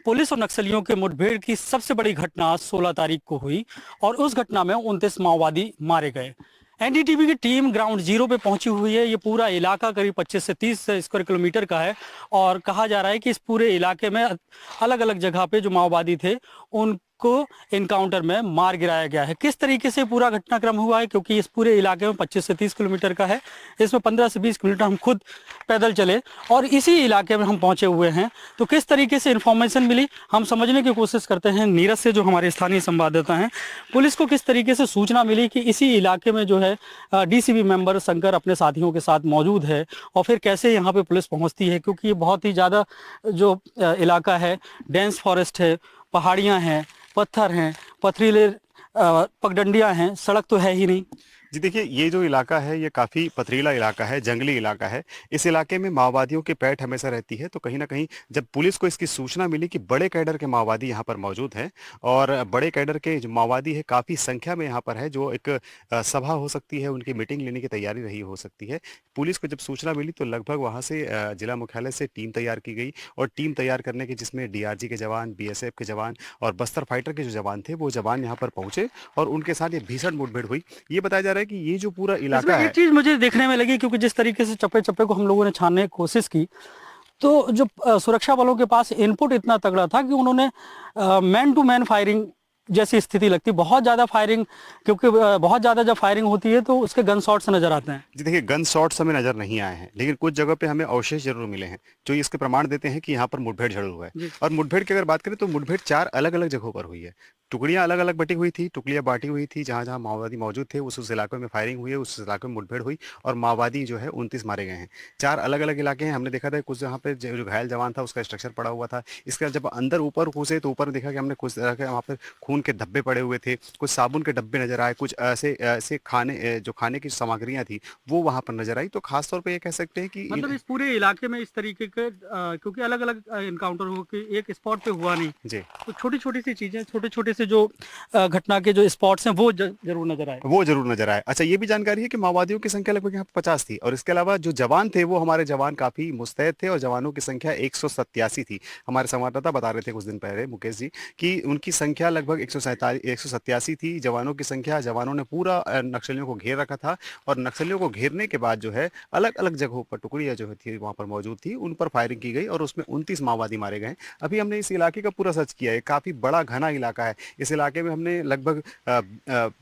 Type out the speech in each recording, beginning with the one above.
Police और नक्सलियों के मुठभेड़ की सबसे बड़ी घटना 16 तारीख को हुई और उस घटना में 29 माओवादी मारे गए। एनडीटीवी की टीम ग्राउंड जीरो पे पहुंची हुई है। ये पूरा इलाका करीब 25 से 30 स्क्वायर किलोमीटर का है और कहा जा रहा है कि इस पूरे इलाके में अलग अलग जगह पे जो माओवादी थे उनको इनकाउंटर में मार गिराया गया है। किस तरीके से पूरा घटनाक्रम हुआ है, क्योंकि इस पूरे इलाके में 25 से 30 किलोमीटर का है, इसमें 15 से 20 किलोमीटर हम खुद पैदल चले और इसी इलाके में हम पहुंचे हुए हैं। तो किस तरीके से इन्फॉर्मेशन मिली हम समझने की कोशिश करते हैं नीरज से, जो हमारे स्थानीय संवाददाता हैं। पुलिस को किस तरीके से सूचना मिली कि इसी इलाके में जो है डीसीबी मेंबर शंकर अपने साथियों के साथ मौजूद है और फिर कैसे यहाँ पे पुलिस पहुँचती है, क्योंकि ये बहुत ही ज़्यादा जो इलाका है, डेंस फॉरेस्ट है, पहाड़ियाँ हैं, पत्थर हैं, पथरीले पगडंडियाँ हैं, सड़क तो है ही नहीं। जी देखिए, ये जो इलाका है ये काफ़ी पथरीला इलाका है, जंगली इलाका है। इस इलाके में माओवादियों की पैठ हमेशा रहती है। तो कहीं ना कहीं जब पुलिस को इसकी सूचना मिली कि बड़े कैडर के माओवादी यहाँ पर मौजूद हैं और बड़े कैडर के जो माओवादी है काफ़ी संख्या में यहाँ पर है, जो एक सभा हो सकती है, उनकी मीटिंग लेने की तैयारी रही हो सकती है। पुलिस को जब सूचना मिली तो लगभग वहाँ से जिला मुख्यालय से टीम तैयार की गई और टीम तैयार करने की जिसमें डीआरजी के जवान, बीएसएफ के जवान और बस्तर फाइटर के जो जवान थे वो जवान यहाँ पर पहुंचे और उनके साथ ये भीषण मुठभेड़ हुई। ये बताया जा रहा है कि ये जो पूरा इलाका है, एक चीज मुझे देखने में लगी, क्योंकि जिस तरीके से चप्पे चप्पे को हम लोगों ने छानने की कोशिश की तो जो सुरक्षा बलों के पास इनपुट इतना तगड़ा था कि उन्होंने मैन टू मैन फायरिंग जैसी स्थिति लगती, बहुत ज़्यादा फायरिंग, क्योंकि बहुत ज़्यादा जब फायरिंग होती है तो उसके गन शॉट्स नजर आते हैं। जी देखिए, गन शॉट्स हमें नजर नहीं आए हैं, लेकिन कुछ जगह पे हमें अवशेष जरूर मिले हैं जो इसके प्रमाण देते हैं कि यहाँ पर मुठभेड़ जरूर हुआ है। और मुठभेड़ की अगर बात करें तो मुठभेड़ 4 अलग अलग जगहों पर हुई है। टुकड़ियां अलग अलग बटी हुई थी, टुकड़ियां बांटी हुई थी, जहां जहां माओवादी मौजूद थे उस इलाके में फायरिंग हुई है, उस इलाके में मुठभेड़ हुई और माओवादी जो है 29 मारे गए हैं। 4 अलग अलग इलाके हैं। हमने देखा था कुछ जहाँ पे जो घायल जवान था उसका स्ट्रक्चर पड़ा हुआ था। इसका जब अंदर ऊपर घुसे तो ऊपर देखा कि हमने कुछ वहाँ पर खून के धब्बे पड़े हुए थे, कुछ साबुन के डब्बे नजर आए, कुछ ऐसे ऐसे खाने की सामग्रियां थी वो वहां पर नजर आई। तो खासतौर पर ये कह सकते हैं कि मतलब इस पूरे इलाके में इस तरीके के क्योंकि अलग अलग इनकाउंटर हो कि एक स्पॉट पे हुआ नहीं जी, तो छोटी छोटी सी चीजें, छोटे छोटे से जो घटना के जो स्पॉट्स हैं वो जरूर नजर आए, वो जरूर नजर आए। अच्छा, ये भी जानकारी है कि माओवादियों की संख्या लगभग यहाँ 50 थी और इसके अलावा जो जवान थे वो हमारे जवान काफी मुस्तैद थे और जवानों की संख्या 187 थी। हमारे संवाददाता बता रहे थे कुछ दिन पहले, मुकेश जी, कि उनकी संख्या लगभग 187 थी जवानों की संख्या। जवानों ने पूरा नक्सलियों को घेर रखा था और नक्सलियों को घेरने के बाद जो है अलग अलग जगहों पर टुकड़ियां जो थी वहां पर मौजूद थी, उन पर फायरिंग की गई और उसमें 29 माओवादी मारे गए। अभी हमने इस इलाके का पूरा सर्च किया है, काफी बड़ा घना इलाका है। इस इलाके में हमने लगभग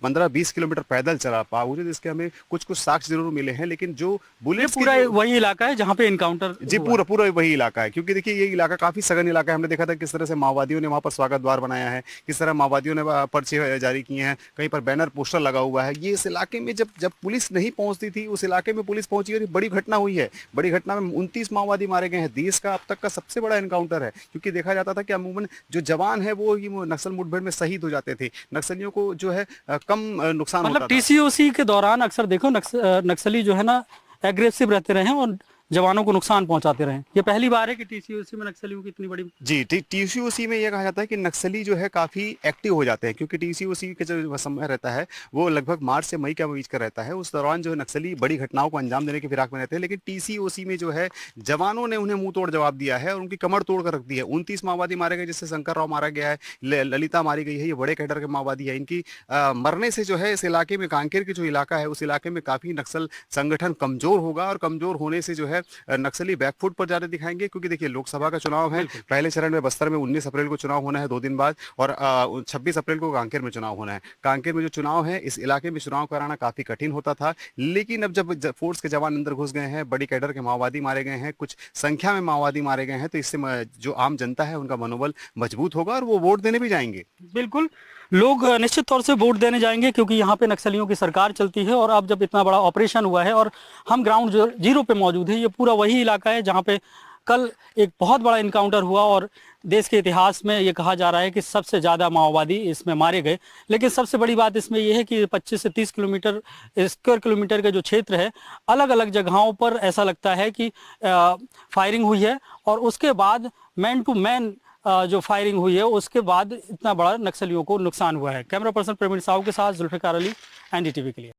15-20 किलोमीटर पैदल चला बावजूद इसके हमें कुछ कुछ साक्ष्य जरूर मिले हैं, लेकिन जो बुलेट्स पूरा वही इलाका है जहाँ पे इनकाउंटर, जी पूरा पूरा वही इलाका है। क्योंकि देखिए ये इलाका काफी सघन इलाका है। हमने देखा था किस तरह से माओवादियों ने वहां पर स्वागत द्वार बनाया है, किस तरह माओवादियों ने पर्चे जारी किए हैं, कहीं पर बैनर पोस्टर लगा हुआ है। ये इस इलाके में जब जब पुलिस नहीं पहुंचती थी उस इलाके में पुलिस पहुंची और बड़ी घटना हुई है। बड़ी घटना में 29 माओवादी मारे गए हैं। देश का अब तक का सबसे बड़ा एनकाउंटर है, क्योंकि देखा जाता था कि अमूमन जो जवान है वो ही नक्सल मुठभेड़ में शहीद हो जाते थे। नक्सलियों को जो है कम नुकसान मतलब होता था। टीसीओसी के दौरान अक्सर देखो नक्सली जो है ना एग्रेसिव रहते रहे हैं और जवानों को नुकसान पहुंचाते रहे। ये पहली बार है कि टीसीओसी में नक्सलियों की इतनी बड़ी, जी टीसीओसी में यह कहा जाता है कि नक्सली जो है काफी एक्टिव हो जाते हैं, क्योंकि टीसीओसी का जो समय रहता है वो लगभग मार्च से मई के बीच का रहता है। उस दौरान जो है नक्सली बड़ी घटनाओं को अंजाम देने की फिराक में रहते हैं, लेकिन टीसीओसी में जो है जवानों ने उन्हें मुंह तोड़ जवाब दिया है और उनकी कमर तोड़ कर रख दी है। 29 माओवादी मारे गए, जिससे शंकर राव मारा गया है, ललिता मारी गई है। ये बड़े कैडर के माओवादी है। इनकी मरने से जो है इस इलाके में, कांकेर की जो इलाका है उस इलाके में काफी नक्सल संगठन कमजोर होगा और कमजोर होने से जो है नक्सली बैकफुट पर जाने दिखाएंगे। क्योंकि देखिए लोकसभा का चुनाव है, पहले चरण में बस्तर में 19 अप्रैल को चुनाव होना है 2 दिन बाद, और 26 अप्रैल को कांकेर में चुनाव होना है। कांकेर में जो चुनाव है इस इलाके में चुनाव कराना काफी कठिन होता था, लेकिन अब जब फोर्स के जवान अंदर घुस गए हैं, बड़ी कैडर के माओवादी मारे गए हैं, कुछ संख्या में माओवादी मारे गए हैं, तो इससे जो आम जनता है उनका मनोबल मजबूत होगा और वो वोट देने भी जाएंगे। बिल्कुल लोग निश्चित तौर से वोट देने जाएंगे, क्योंकि यहाँ पे नक्सलियों की सरकार चलती है और अब जब इतना बड़ा ऑपरेशन हुआ है और हम ग्राउंड जीरो पे मौजूद है, ये पूरा वही इलाका है जहाँ पे कल एक बहुत बड़ा इनकाउंटर हुआ और देश के इतिहास में ये कहा जा रहा है कि सबसे ज़्यादा माओवादी इसमें मारे गए। लेकिन सबसे बड़ी बात इसमें यह है कि 25 से 30 किलोमीटर स्क्वायर किलोमीटर का जो क्षेत्र है, अलग अलग जगहों पर ऐसा लगता है कि फायरिंग हुई है और उसके बाद मैन टू मैन जो फायरिंग हुई है उसके बाद इतना बड़ा नक्सलियों को नुकसान हुआ है। कैमरा पर्सन प्रवीण साहू के साथ जुल्फिकार अली, एनडीटीवी के लिए।